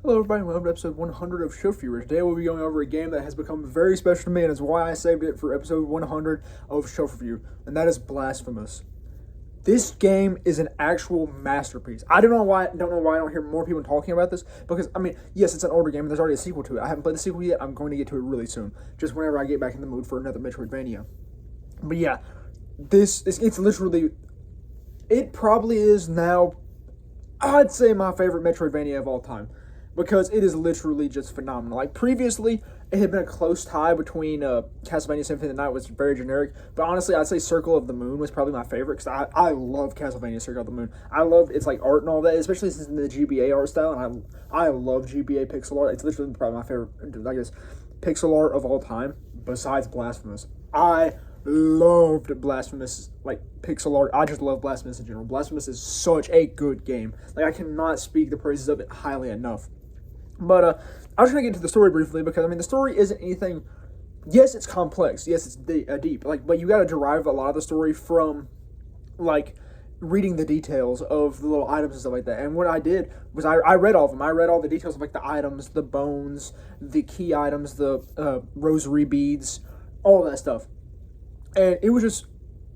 Hello everybody, welcome to episode 100 of Show Viewers. Today we'll be going over a game that has become very special to me and is why I saved it for episode 100 of Show Review, and that is Blasphemous. This game is an actual masterpiece. I don't know why I don't hear more people talking about this, because, yes, it's an older game and there's already a sequel to it. I haven't played the sequel yet. I'm going to get to it really soon, just whenever I get back in the mood for another Metroidvania. But yeah, it's literally, it probably is now, I'd say, my favorite Metroidvania of all time, because it is literally just phenomenal. Like, previously, it had been a close tie between Castlevania Symphony of the Night, was very generic, but honestly, I'd say Circle of the Moon was probably my favorite, because I love Castlevania Circle of the Moon. I love its, like, art and all that, especially since it's in the GBA art style, and I love GBA pixel art. It's literally probably my favorite, I guess, pixel art of all time, besides Blasphemous. I loved Blasphemous, like, pixel art. I just love Blasphemous in general. Blasphemous is such a good game. Like, I cannot speak the praises of it highly enough. But I was going to get into the story briefly, because, the story isn't anything. Yes, it's complex. Yes, it's deep. Like, but you got to derive a lot of the story from, like, reading the details of the little items and stuff like that. And what I did was I read all of them. I read all the details of, like, the items, the bones, the key items, the rosary beads, all of that stuff. And it was just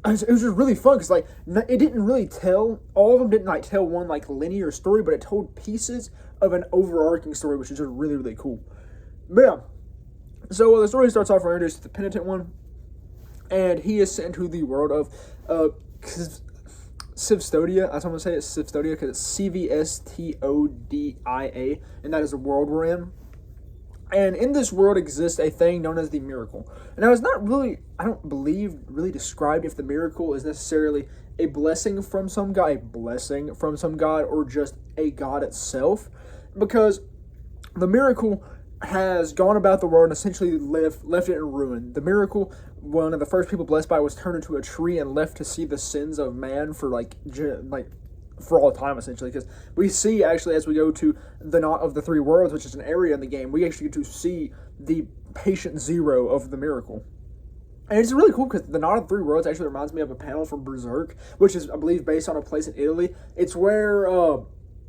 really fun, because, like, it didn't really tell, all of them didn't, like, tell one, like, linear story, but it told pieces of an overarching story, which is just really, really cool. But yeah, so the story starts off, we're introduced to the penitent one, and he is sent to the world of Civstodia. That's how I'm going to say it, Civstodia, because it's Cvstodia, and that is the world we're in. And in this world exists a thing known as the miracle. And now, it's not really, I don't believe, really described if the miracle is necessarily a blessing from some god, or just a god itself. Because the miracle has gone about the world and essentially left it in ruin. The miracle, one of the first people blessed by it, was turned into a tree and left to see the sins of man for for all time, essentially, because we see, actually, as we go to the Knot of the Three Worlds, which is an area in the game, we actually get to see the patient zero of the miracle. And it's really cool, because the Knot of the Three Worlds actually reminds me of a panel from Berserk, which is, I believe, based on a place in Italy. It's where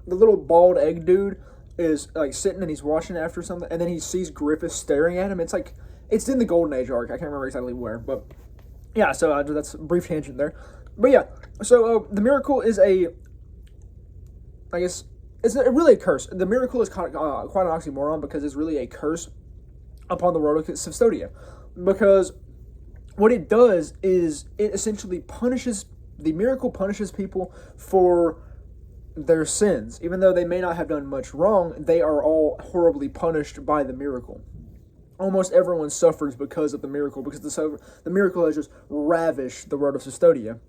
the little bald egg dude is, like, sitting and he's watching after something, and then he sees Griffith staring at him. It's like, it's in the Golden Age arc. I can't remember exactly where, but yeah, so that's a brief tangent there. But yeah, so the miracle is I guess it's really a curse. The miracle is quite an oxymoron, because it's really a curse upon the world of Civstodia. Because what it does is it essentially the miracle punishes people for their sins. Even though they may not have done much wrong, they are all horribly punished by the miracle. Almost everyone suffers because of the miracle, because the miracle has just ravished the world of Civstodia.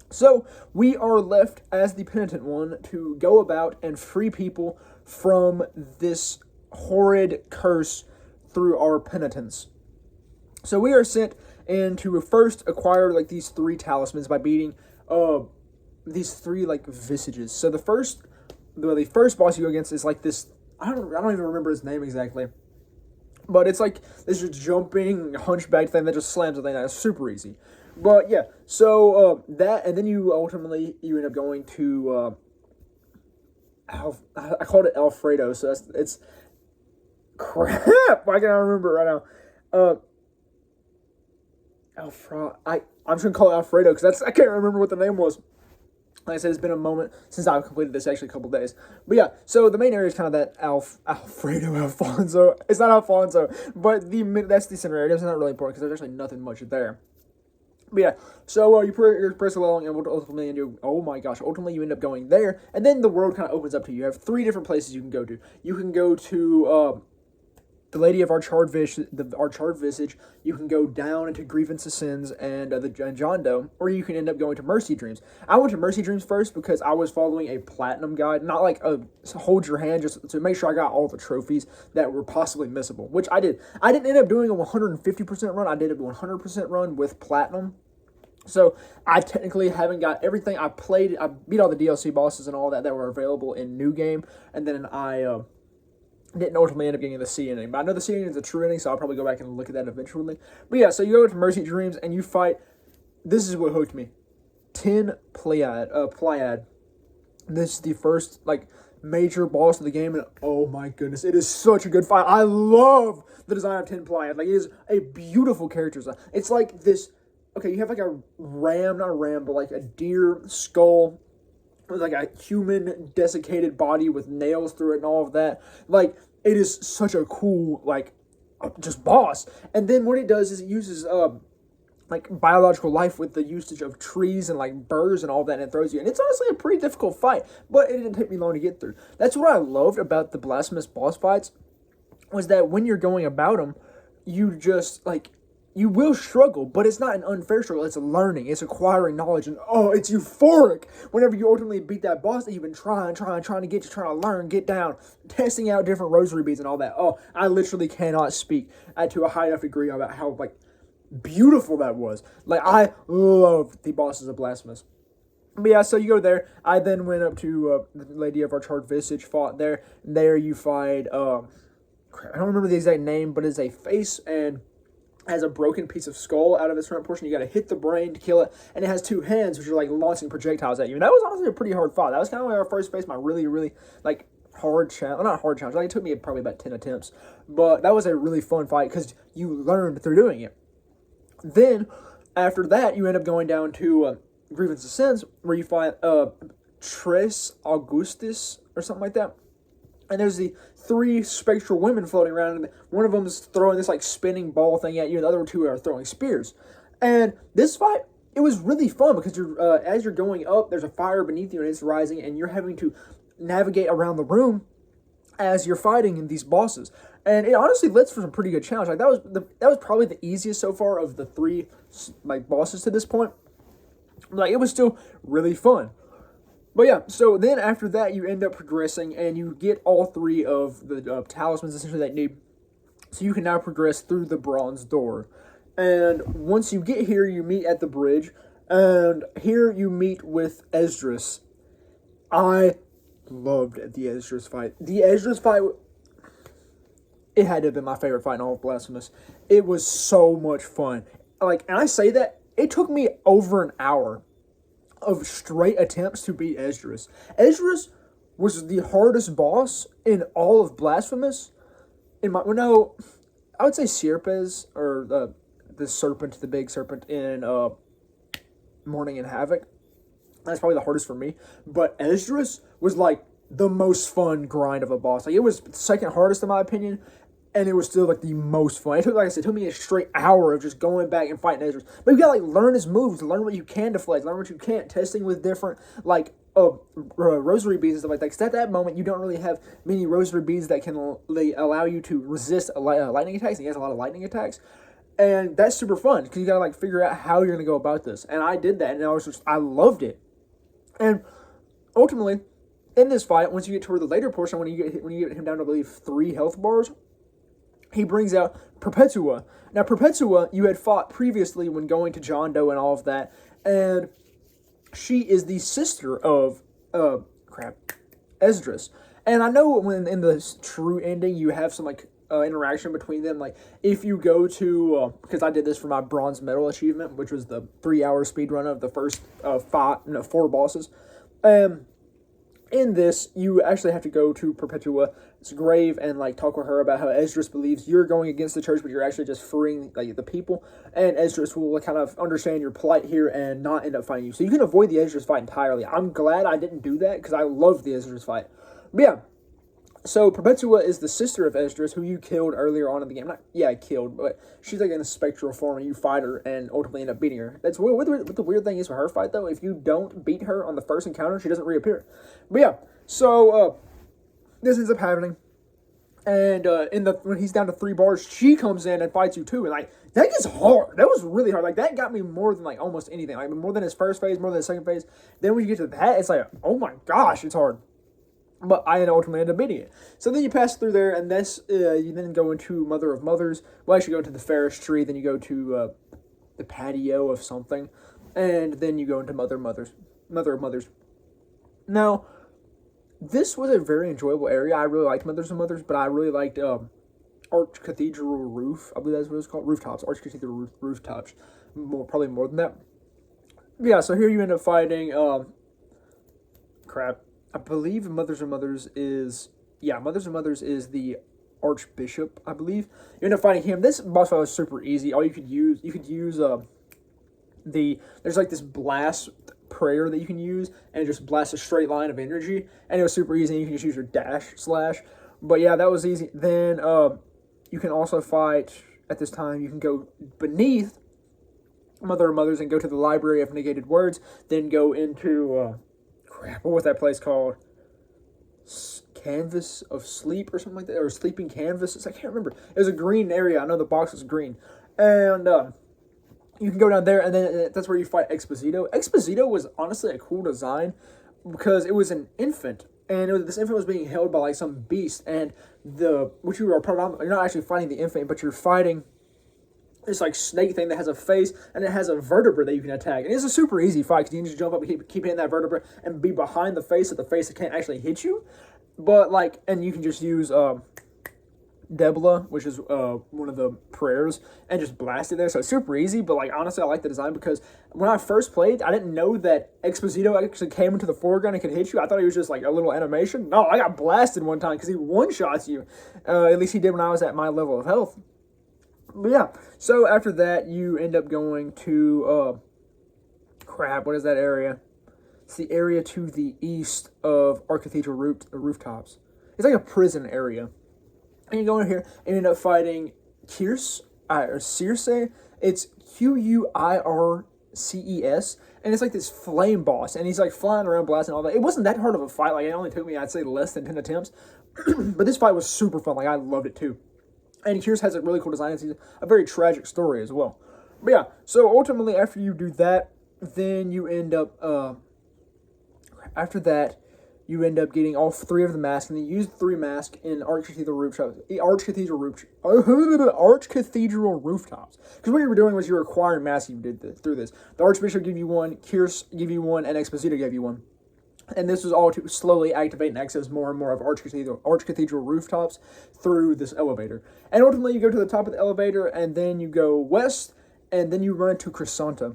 So, we are left as the penitent one to go about and free people from this horrid curse through our penitence. So, we are sent in to first acquire, like, these 3 talismans by beating these 3, like, visages. So, the first boss you go against is, like, this, I don't even remember his name exactly, but it's like this just jumping hunchback thing that just slams the thing down. It's super easy. But yeah, so that, and then you end up going to I called it Alfredo, so it's crap. I can't remember it right now. I'm just gonna call it Alfredo, because I can't remember what the name was. Like I said, it's been a moment since I've completed this, actually a couple days. But yeah, so the main area is kind of that Alfonso. It's not Alfonso, but that's the center area. It's not really important, because there's actually nothing much there. But yeah, so you press along, and ultimately you end up going there, and then the world kind of opens up to you. You have 3 different places you can go to. You can go to the Lady of our Charred Visage. You can go down into Grievance of Sins and John Doe, or you can end up going to Mercy Dreams. I went to Mercy Dreams first because I was following a platinum guide, not like a hold your hand, just to make sure I got all the trophies that were possibly missable, which I did. I didn't end up doing a 150% run. I did a 100% run with platinum. So I technically haven't got everything. I beat all the DLC bosses and all that were available in New Game, and then I didn't ultimately end up getting the C ending. But I know the C ending is a true ending, so I'll probably go back and look at that eventually. But yeah, so you go to Mercy Dreams and you fight. This is what hooked me. 10 Pleiad. This is the first, like, major boss of the game, and oh my goodness, it is such a good fight. I love the design of Tenply. Like, it is a beautiful character design. It's like this. Okay, you have like a ram, not a ram, but like a deer skull with like a human desiccated body with nails through it and all of that. Like, it is such a cool, like, just boss. And then what it does is it uses like biological life with the usage of trees and like birds and all that, and it throws you. And it's honestly a pretty difficult fight, but it didn't take me long to get through. That's what I loved about the Blasphemous boss fights, was that when you're going about them, you just like, you will struggle, but it's not an unfair struggle. It's learning, it's acquiring knowledge, and oh, it's euphoric whenever you ultimately beat that boss that you've been trying to get, you trying to learn, get down, testing out different rosary beads and all that. Oh, I literally cannot speak to a high enough degree about how like beautiful that was. Like, I loved the bosses of Blasphemous. But yeah, so you go there. I then went up to the Lady of our Charred Visage, fought there. There you fight, crap, I don't remember the exact name, but it's a face and has a broken piece of skull out of its front portion. You got to hit the brain to kill it, and it has two hands, which are like launching projectiles at you. And that was honestly a pretty hard fight. That was kind of like our first face, my really, really like hard challenge. Not hard challenge. Like, it took me probably about 10 attempts, but that was a really fun fight because you learned through doing it. Then, after that, you end up going down to Grievance Ascends, where you find Tres Augustus, or something like that. And there's the 3 spectral women floating around, and one of them is throwing this, like, spinning ball thing at you, and the other 2 are throwing spears. And this fight, it was really fun, because you're as you're going up, there's a fire beneath you, and it's rising, and you're having to navigate around the room as you're fighting these bosses. And it honestly lets for some pretty good challenge. Like, that was probably the easiest so far of the 3 like bosses to this point. Like, it was still really fun. But yeah, so then after that you end up progressing, and you get all 3 of the talismans essentially that you need. So you can now progress through the bronze door. And once you get here, you meet at the bridge, and here you meet with Esdras. I loved the Esdras fight. The Esdras fight, it had to have been my favorite fight in all of Blasphemous. It was so much fun. Like, and I say that, it took me over an hour of straight attempts to beat Esdras. Esdras was the hardest boss in all of Blasphemous. I would say Sierpes, or the serpent, the big serpent in Mourning and Havoc. That's probably the hardest for me. But Esdras was like the most fun grind of a boss. Like, it was second hardest in my opinion, and it was still like the most fun. It took, like I said, it took me a straight hour of just going back and fighting Esdras. But you gotta like learn his moves, learn what you can deflect, learn what you can't, testing with different like rosary beads and stuff like that. Because at that moment, you don't really have many rosary beads that can allow you to resist lightning attacks. And he has a lot of lightning attacks. And that's super fun, because you gotta like figure out how you're gonna go about this. And I did that, and I loved it. And ultimately, in this fight, once you get toward the later portion, when you get him down to, I believe, 3 health bars, he brings out Perpetua. Now, Perpetua, you had fought previously when going to John Doe and all of that, and she is the sister of Esdras. And I know when in the true ending, you have some like interaction between them. Like, if you go to because I did this for my bronze medal achievement, which was the 3-hour speed run of the first 4 bosses. In this, you actually have to go to Perpetua's grave and like talk with her about how Esdras believes you're going against the church, but you're actually just freeing like the people. And Esdras will kind of understand your plight here and not end up fighting you. So you can avoid the Esdras fight entirely. I'm glad I didn't do that, because I loved the Esdras fight. But yeah. So, Perpetua is the sister of Esdras, who you killed earlier on in the game. Killed, but she's like in a spectral form, and you fight her and ultimately end up beating her. That's what the weird thing is for her fight, though. If you don't beat her on the first encounter, she doesn't reappear. But yeah, so this ends up happening. And when he's down to 3 bars, she comes in and fights you too. And like, that gets hard. That was really hard. Like, that got me more than like almost anything. Like, more than his first phase, more than his second phase. Then when you get to that, it's like, oh my gosh, it's hard. But I ultimately ended up beating it. So then you pass through there, and you then go into Mother of Mothers. Well, actually, go into the Ferris Tree, then you go to the patio of something, and then you go into Mother of Mothers. Now, this was a very enjoyable area. I really liked Mothers of Mothers, but I really liked Arch Cathedral Roof. I believe that's what it's called. Rooftops. Arch Cathedral Rooftops. Probably more than that. Yeah, so here you end up fighting... I believe Mothers and Mothers is, yeah, Mothers and Mothers is the Archbishop, I believe. You end up fighting him. This boss fight was super easy. All you could use there's like this blast prayer that you can use, and it just blasts a straight line of energy, and it was super easy. You can just use your dash slash. But yeah, that was easy. Then you can also fight at this time. You can go beneath Mother of Mothers and go to the Library of Negated Words. Then go into crap. What was that place called? Canvas of Sleep or something like that, or Sleeping Canvases. I can't remember. It was a green area. I know the box was green, and you can go down there, and then that's where you fight Exposito. Exposito was honestly a cool design because it was an infant, and this infant was being held by like some beast, and which you are you're not actually fighting the infant, but you're fighting this like snake thing that has a face, and it has a vertebra that you can attack. And it's a super easy fight because you can just jump up and keep hitting that vertebra and be behind the face of the face that can't actually hit you. But like, and you can just use Debla, which is one of the prayers, and just blast it there. So it's super easy, but like honestly, I like the design because when I first played, I didn't know that Exposito actually came into the foreground and could hit you. I thought he was just like a little animation. No, I got blasted one time because he one-shots you. At least he did when I was at my level of health. But yeah, so after that, you end up going to, what is that area? It's the area to the east of Arch Cathedral rooftops. It's like a prison area. And you go in here and you end up fighting Circe, or Circe. It's Quirces, and it's like this flame boss, and he's like flying around blasting all that. It wasn't that hard of a fight. Like, it only took me, I'd say, less than 10 attempts. But this fight was super fun. Like, I loved it too. And Circe has a really cool design. It's a very tragic story as well. But yeah, so ultimately after you do that, then you end up, you end up getting all three of the masks, and then you use the three masks in Arch Cathedral rooftops. Arch Cathedral rooftops. Because what you were doing was you were acquiring masks. You did through this. The Archbishop gave you one, Circe gave you one, and Exposito gave you one. And this was all to slowly activate and access more and more of Arch Cathedral rooftops through this elevator. And ultimately, you go to the top of the elevator, and then you go west, and then you run into Chrysanta.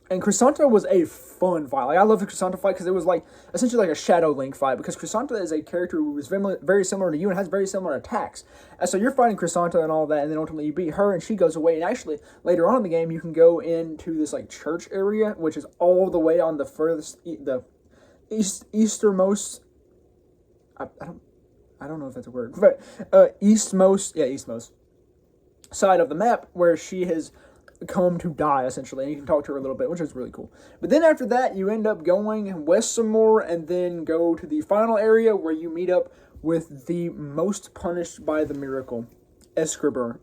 And Chrysanta was a fun fight. Like, I love the Chrysanta fight because it was like essentially like a Shadow Link fight, because Chrysanta is a character who is very similar to you and has very similar attacks. And so you're fighting Chrysanta and all that, and then ultimately you beat her and she goes away. And actually, later on in the game, you can go into this like church area, which is all the way on the furthest, easternmost. I don't know if that's a word, but eastmost side of the map, where she has come to die, essentially, and you can talk to her a little bit, which is really cool. But then after that, you end up going west some more, and then go to the final area where you meet up with the most punished by the miracle, Escribar.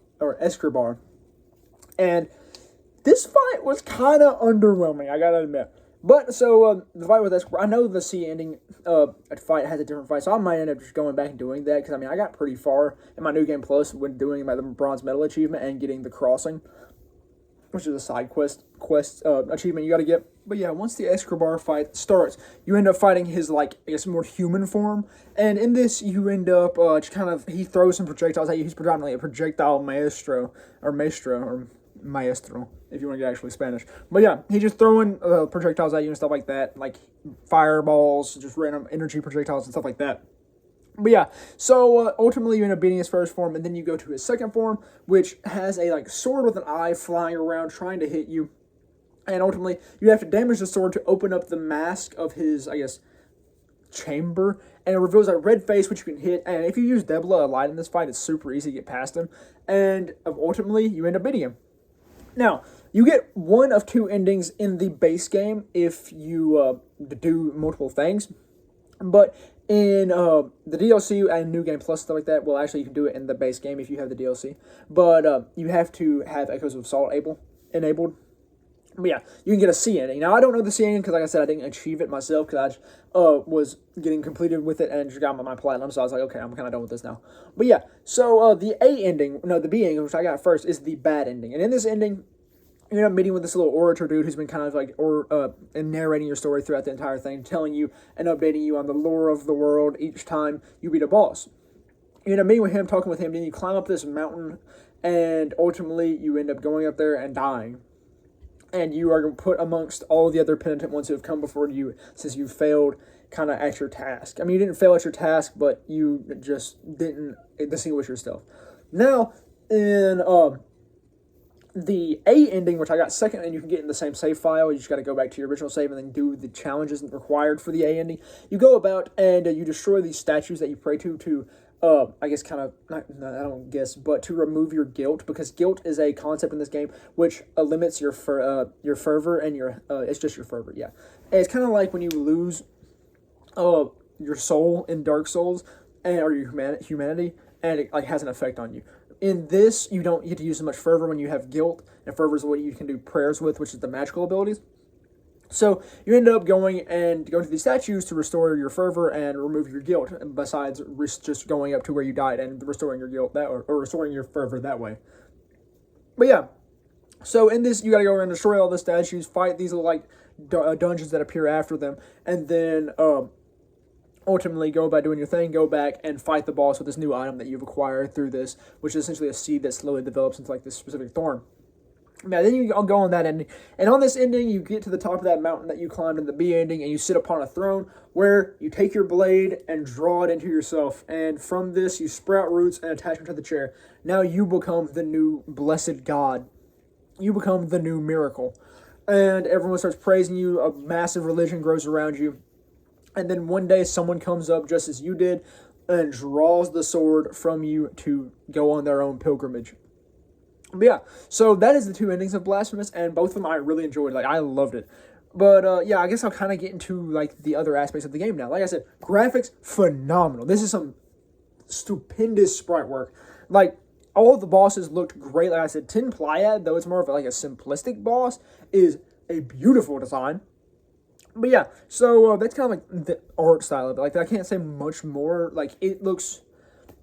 And this fight was kind of underwhelming, I gotta admit. But, so, the fight with Escribar, I know the C ending fight has a different fight, so I might end up just going back and doing that, because, I mean, I got pretty far in my New Game Plus when doing the Bronze Medal achievement and getting the crossing, which is a side quest achievement you gotta get. But yeah, once the Escribar fight starts, you end up fighting his, like, I guess, more human form. And in this, you end up just kind of, he throws some projectiles at you. He's predominantly a projectile maestro, if you want to get actually Spanish. But yeah, he's just throwing projectiles at you and stuff like that, like fireballs, just random energy projectiles and stuff like that. But yeah, so ultimately you end up beating his first form, and then you go to his second form, which has a like sword with an eye flying around trying to hit you. And ultimately, you have to damage the sword to open up the mask of his, I guess, chamber, and it reveals a red face which you can hit. And if you use Debla a lot in this fight, it's super easy to get past him. And ultimately, you end up beating him. Now, you get one of two endings in the base game if you do multiple things. But in the DLC and New Game Plus, stuff like that, well, actually, you can do it in the base game if you have the DLC. But you have to have Echoes of Assault enabled. But yeah, you can get a C ending. Now, I don't know the C ending because, like I said, I didn't achieve it myself because I was getting completed with it and just got my platinum. So I was like, okay, I'm kind of done with this now. But yeah, so the B ending, which I got first, is the bad ending. And in this ending, you end up meeting with this little orator dude who's been kind of like and narrating your story throughout the entire thing, telling you and updating you on the lore of the world each time you beat a boss. You end up meeting with him, talking with him, then you climb up this mountain, and ultimately you end up going up there and dying. And you are put amongst all the other penitent ones who have come before you since you failed kind of at your task. I mean, you didn't fail at your task, but you just didn't distinguish yourself. Now, in the A ending, which I got second, and you can get in the same save file. You just got to go back to your original save and then do the challenges required for the A ending. You go about and you destroy these statues that you pray to I guess kind of, not, I don't guess, but to remove your guilt, because guilt is a concept in this game which limits your fervor and it's just your fervor, yeah. And it's kind of like when you lose your soul in Dark Souls, or your humanity, and it like has an effect on you. In this, you don't get to use so much fervor when you have guilt, and fervor is what you can do prayers with, which is the magical abilities. So you end up going to these statues to restore your fervor and remove your guilt, besides just going up to where you died and restoring your guilt or restoring your fervor that way. But yeah, so in this, you got to go around and destroy all the statues, fight these little like dungeons that appear after them, and then ultimately go about doing your thing, go back and fight the boss with this new item that you've acquired through this, which is essentially a seed that slowly develops into like this specific thorn. Now, then you go on that ending, and on this ending, you get to the top of that mountain that you climbed in the B ending, and you sit upon a throne where you take your blade and draw it into yourself, and from this, you sprout roots and attachment to the chair. Now you become the new blessed god. You become the new miracle, and everyone starts praising you. A massive religion grows around you, and then one day, someone comes up just as you did and draws the sword from you to go on their own pilgrimage. But yeah, so that is the two endings of Blasphemous, and both of them I really enjoyed. Like, I loved it. But yeah, I guess I'll kind of get into like the other aspects of the game now. Like I said, graphics phenomenal. This is some stupendous sprite work. Like, all of the bosses looked great. Like I said, Tin Pleiad, though it's more of like a simplistic boss, is a beautiful design. But yeah, so that's kind of like the art style of it. Like, I can't say much more. Like, it looks,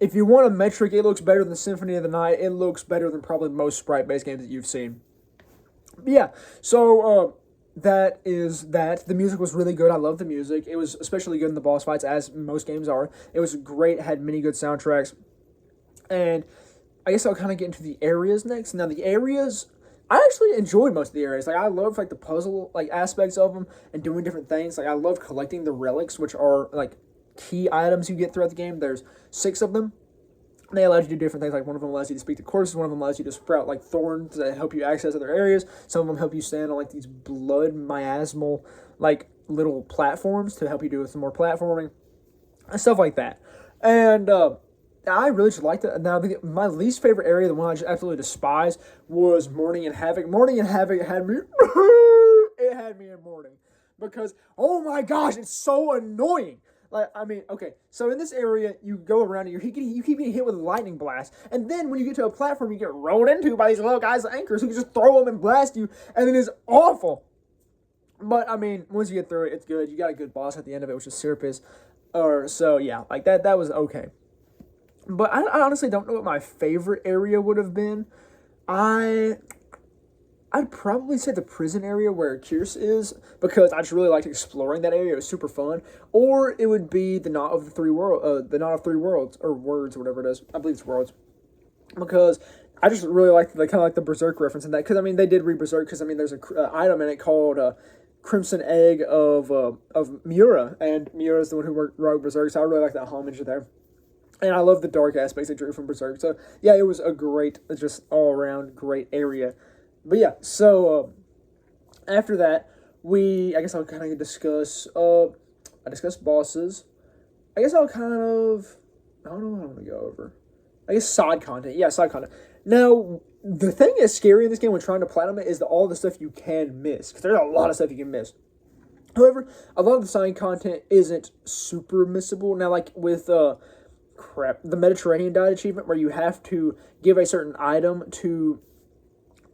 if you want a metric, it looks better than Symphony of the Night. It looks better than probably most sprite-based games that you've seen. But yeah, so that is that. The music was really good. I love the music. It was especially good in the boss fights, as most games are. It was great. It had many good soundtracks. And I guess I'll kind of get into the areas next. Now, the areas, I actually enjoyed most of the areas. Like, I love like the puzzle like aspects of them and doing different things. Like, I love collecting the relics, which are like key items you get throughout the game. There's 6 of them. They allow you to do different things. Like, one of them allows you to speak to corpses. One of them allows you to sprout like thorns that help you access other areas. Some of them help you stand on like these blood miasmal like little platforms to help you do some more platforming and stuff like that. And I really just liked it. Now, my least favorite area, the one I just absolutely despise, was Mourning and Havoc. Mourning and Havoc had me... it had me in mourning. Because, oh my gosh, it's so annoying. Like, I mean, okay, so in this area, you go around and you keep getting hit with a lightning blast, and then when you get to a platform, you get rolled into by these little guys with anchors who can just throw them and blast you, and it is awful. But, I mean, once you get through it, it's good. You got a good boss at the end of it, which is Syrupus. So, yeah, like, that was okay. But I honestly don't know what my favorite area would have been. I'd probably say the prison area where Kierce is, because I just really liked exploring that area. It was super fun. Or it would be the Knot of Three Worlds, or Words, or whatever it is. I believe it's Worlds, because I just really liked the kind of like the Berserk reference in that. Because I mean, they did read Berserk. Because I mean, there's a item in it called Crimson Egg of Miura, and Miura is the one who wrote Berserk. So I really like that homage there. And I love the dark aspects they drew from Berserk. So yeah, it was a great, just all around great area. But yeah, so after that, I guess I'll kind of discuss, I discussed bosses. I guess I'll kind of, I don't know what I'm going to go over. I guess side content. Yeah, side content. Now, the thing that's scary in this game when trying to platinum it is all the stuff you can miss. Because there's a lot of stuff you can miss. However, a lot of the side content isn't super missable. Now, like with, the Mediterranean Diet achievement, where you have to give a certain item to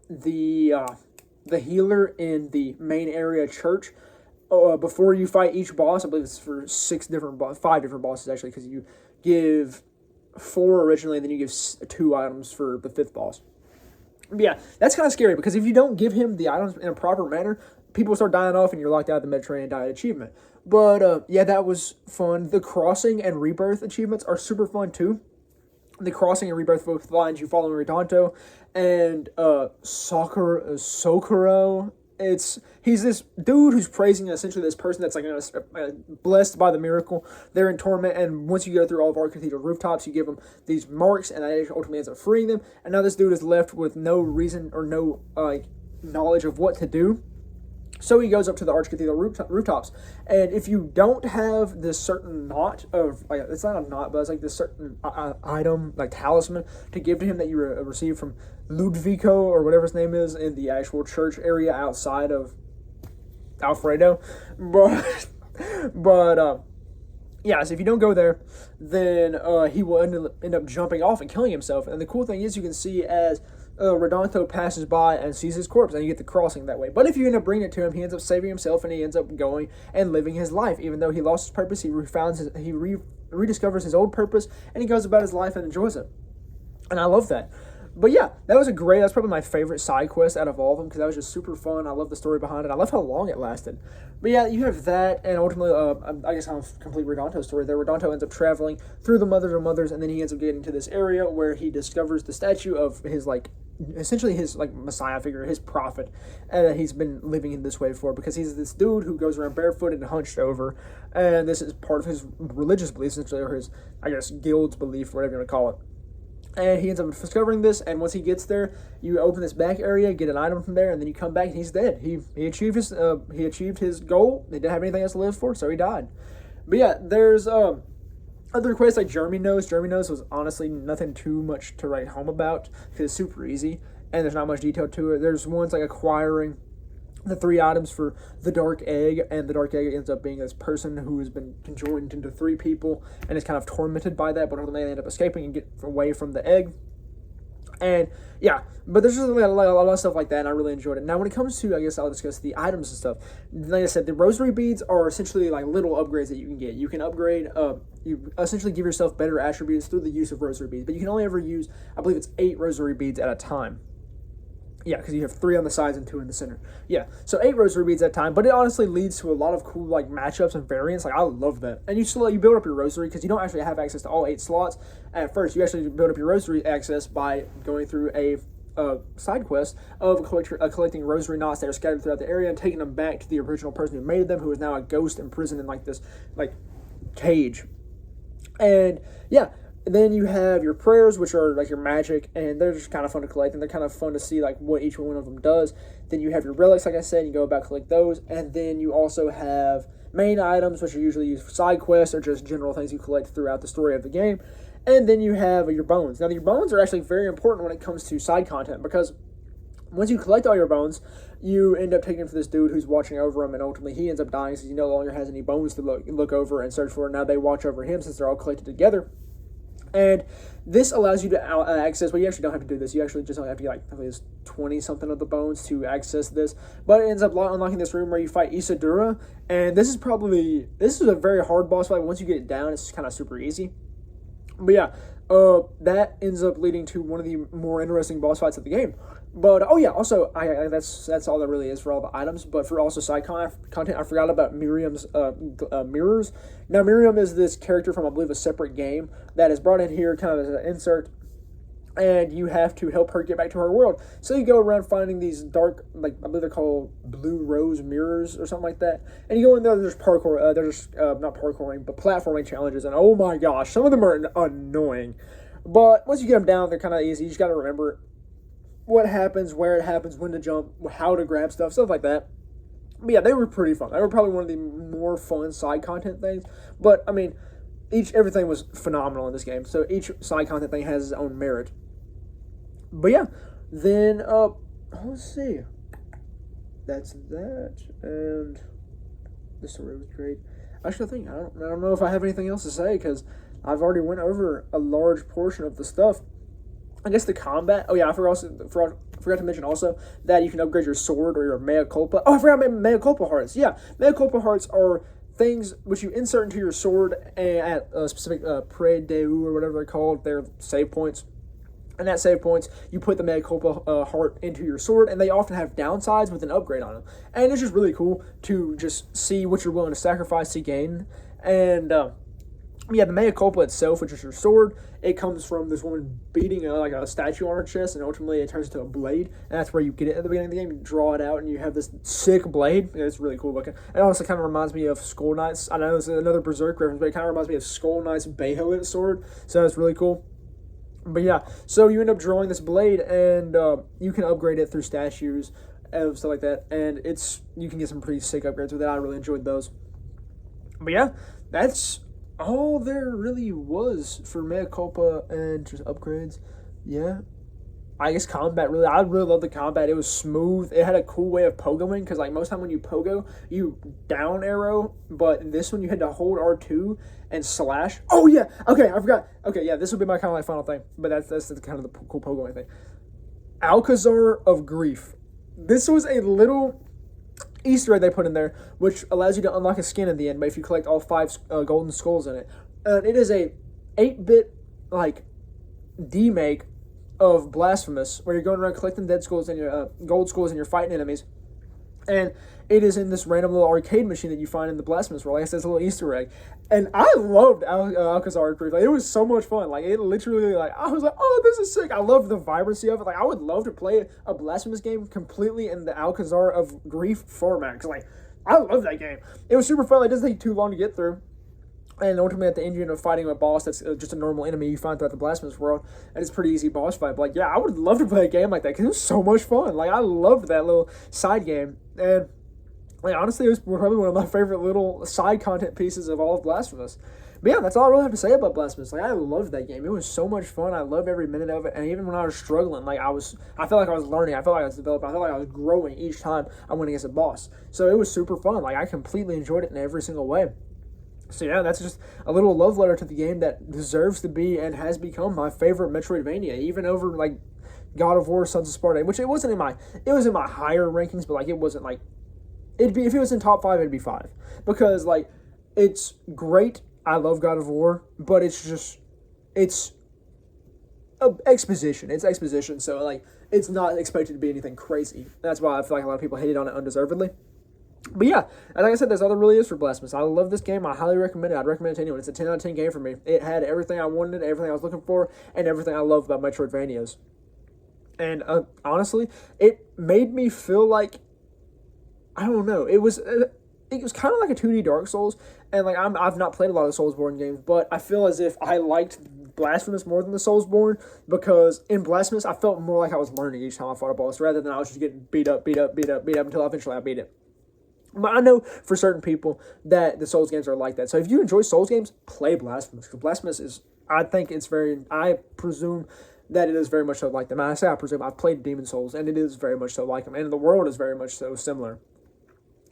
the healer in the main area church before you fight each boss. I believe it's for 5 different bosses actually, because you give 4 originally, and then you give 2 items for the 5th boss. But yeah, that's kind of scary, because if you don't give him the items in a proper manner, people start dying off and you're locked out of the Mediterranean Diet achievement. But yeah, that was fun. The Crossing and Rebirth achievements are super fun too. The Crossing and Rebirth both lines you follow Redanto, and Socorro he's this dude who's praising essentially this person that's like blessed by the miracle. They're in torment, and once you go through all of our cathedral rooftops, you give them these marks, and that ultimately ends up freeing them. And now this dude is left with no reason or no knowledge of what to do. So he goes up to the Archcathedral rooftops, and if you don't have this certain knot of, like, it's not a knot, but it's like this certain item, like talisman, to give to him that you received from Ludvico, or whatever his name is, in the actual church area outside of Alfredo. But yeah, so if you don't go there, then he will end up jumping off and killing himself. And the cool thing is, you can see as Redanto passes by and sees his corpse, and you get the crossing that way. But if you end up bringing it to him, he ends up saving himself, and he ends up going and living his life. Even though he lost his purpose, he rediscovers his old purpose, and he goes about his life and enjoys it. And I love that. But yeah, that's probably my favorite side quest out of all of them, because that was just super fun. I love the story behind it. I love how long it lasted. But yeah, you have that, and ultimately, I guess I'll complete Redanto's story there. Redanto ends up traveling through the Mothers of Mothers, and then he ends up getting to this area where he discovers the statue of his, essentially his, Messiah figure, his prophet, and he's been living in this way for, because he's this dude who goes around barefooted and hunched over, and this is part of his religious belief, essentially, or his, I guess, guild's belief, whatever you want to call it. And he ends up discovering this, and once he gets there, you open this back area, get an item from there, and then you come back and he's dead. He achieved his goal. They didn't have anything else to live for, so he died. But yeah, there's other quests like Jeremy Knows. Jeremy Knows was honestly nothing too much to write home about, because it's super easy and there's not much detail to it. There's ones like acquiring the 3 items for the Dark Egg, and the Dark Egg ends up being this person who has been conjoined into 3 people and is kind of tormented by that, but ultimately they end up escaping and get away from the egg. And yeah, but there's just a lot of stuff like that, and I really enjoyed it. Now, when it comes to, I guess I'll discuss the items and stuff. Like I said, the rosary beads are essentially like little upgrades that you can get. You can upgrade, you essentially give yourself better attributes through the use of rosary beads, but you can only ever use, I believe it's 8 rosary beads at a time. Yeah, because you have 3 on the sides and 2 in the center. Yeah, so 8 rosary beads at a time, but it honestly leads to a lot of cool matchups and variants. I love that. And you build up your rosary, because you don't actually have access to all 8 slots at first. You actually build up your rosary access by going through a side quest of collecting rosary knots that are scattered throughout the area and taking them back to the original person who made them, who is now a ghost imprisoned in this cage. And yeah, then you have your prayers, which are your magic, and they're just kind of fun to collect, and they're kind of fun to see what each one of them does. Then you have your relics, like I said, you go about collect those, and then you also have main items, which are usually used for side quests or just general things you collect throughout the story of the game. And then you have your bones. Now, your bones are actually very important when it comes to side content, because once you collect all your bones, you end up taking them to this dude who's watching over them, and ultimately he ends up dying, so he no longer has any bones to look over and search for. Now they watch over him, since they're all collected together. And this allows you to access, well, you actually don't have to do this. You actually just have to get, I think it's 20-something of the bones to access this. But it ends up unlocking this room where you fight Isadora. And this is a very hard boss fight. Once you get it down, it's kind of super easy. But yeah, that ends up leading to one of the more interesting boss fights of the game. But, oh yeah, also, that's all that really is for all the items. But for also side content, I forgot about Miriam's mirrors. Now, Miriam is this character from, I believe, a separate game that is brought in here kind of as an insert. And you have to help her get back to her world. So you go around finding these dark, I believe they're called blue rose mirrors or something like that. And you go in there, there's parkour, there's not parkouring, but platforming challenges. And oh my gosh, some of them are annoying. But once you get them down, they're kind of easy. You just got to remember what happens, where it happens, when to jump, how to grab stuff like that. But yeah, they were pretty fun. They were probably one of the more fun side content things. But, I mean, everything was phenomenal in this game. So each side content thing has its own merit. But yeah, then, let's see. That's that. And the story was great. Actually, I don't know if I have anything else to say, because I've already went over a large portion of the stuff. I guess the combat. Oh yeah, I forgot to mention also that you can upgrade your sword or your mea culpa. Oh, I forgot about mea culpa hearts. Yeah, mea culpa hearts are things which you insert into your sword at a specific pre deu or whatever they're called. They're save points. And at save points, you put the mea culpa heart into your sword, and they often have downsides with an upgrade on them. And it's just really cool to just see what you're willing to sacrifice to gain. And Yeah, the mea culpa itself, which is your sword, it comes from this woman beating like a statue on her chest, and ultimately it turns into a blade, and that's where you get it at the beginning of the game. You draw it out, and you have this sick blade. Yeah, it's really cool looking. It also kind of reminds me of Skull Knight's. I know it's another Berserk reference, but it kind of reminds me of Skull Knight's Bahamut sword, so that's really cool. But yeah, so you end up drawing this blade, and you can upgrade it through statues and stuff like that, and you can get some pretty sick upgrades with it. I really enjoyed those. But yeah, that's all there really was for mea culpa and just upgrades. Yeah, I guess combat I really love the combat. It was smooth. It had a cool way of pogoing because like most time when you pogo, you down arrow, but this one you had to hold R2 and slash. Oh yeah, okay, I forgot. Okay, yeah, this would be my kind of like final thing, but that's kind of the cool pogoing thing. Alcazar of Grief. This was a little Easter egg they put in there, which allows you to unlock a skin at the end, but if you collect all 5 golden skulls in it. And it is a 8-bit, like, demake of Blasphemous, where you're going around collecting dead skulls and your gold skulls and you're fighting enemies. And it is in this random little arcade machine that you find in the Blasphemous world. Like I said, it's a little Easter egg. And I loved Alcazar Creek. Like, it was so much fun. Like, it literally, like, I was like, oh, this is sick. I love the vibrancy of it. Like, I would love to play a Blasphemous game completely in the Alcazar of Grief format. Because, like, I love that game. It was super fun. Like, it doesn't take too long to get through. And ultimately, at the end, you end up fighting a boss that's just a normal enemy you find throughout the Blasphemous world. And it's a pretty easy boss fight. But, like, yeah, I would love to play a game like that because it was so much fun. Like, I loved that little side game. And like, honestly, it was probably one of my favorite little side content pieces of all of Blasphemous. But yeah, that's all I really have to say about Blasphemous. Like, I loved that game. It was so much fun. I loved every minute of it. And even when I was struggling, like, I felt like I was learning. I felt like I was developing. I felt like I was growing each time I went against a boss. So it was super fun. Like, I completely enjoyed it in every single way. So yeah, that's just a little love letter to the game that deserves to be and has become my favorite Metroidvania, even over, like, God of War, Sons of Sparta, which it was in my higher rankings, but, like, it wasn't, like, it'd be, if it was in top 5, it'd be 5. Because, like, it's great. I love God of War, but it's exposition. It's exposition, so, like, it's not expected to be anything crazy. That's why I feel like a lot of people hated on it undeservedly. But yeah, and like I said, that's all there really is for Blasphemous. I love this game. I highly recommend it. I'd recommend it to anyone. It's a 10 out of 10 game for me. It had everything I wanted, everything I was looking for, and everything I love about Metroidvanias. And honestly, it made me feel like, I don't know. It was kind of like a 2D Dark Souls, and like I've not played a lot of Soulsborne games, but I feel as if I liked Blasphemous more than the Soulsborne because in Blasphemous I felt more like I was learning each time I fought a boss rather than I was just getting beat up until eventually I beat it. But I know for certain people that the Souls games are like that. So if you enjoy Souls games, play Blasphemous because Blasphemous is, I presume that it is very much so like them. I presume I've played Demon Souls and it is very much so like them, and the world is very much so similar.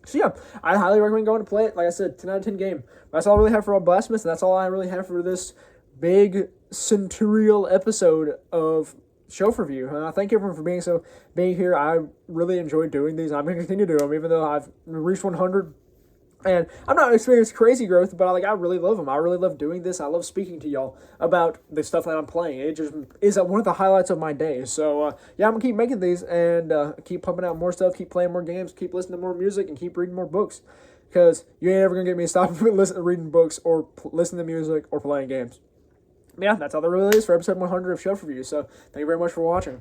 So yeah, I highly recommend going to play it. Like I said, 10 out of 10 game. That's all I really have for Blasphemous, and that's all I really have for this big centurial episode of Shelf Review. Thank everyone for being here. I really enjoyed doing these. I'm going to continue to do them, even though I've reached 100. And I'm not experiencing crazy growth, but I really love them. I really love doing this. I love speaking to y'all about the stuff that I'm playing. It just is one of the highlights of my day. So, yeah, I'm going to keep making these and keep pumping out more stuff, keep playing more games, keep listening to more music, and keep reading more books. Because you ain't ever going to get me to stop reading books or listening to music or playing games. Yeah, that's all there really is for episode 100 of Shelf Review. So, thank you very much for watching.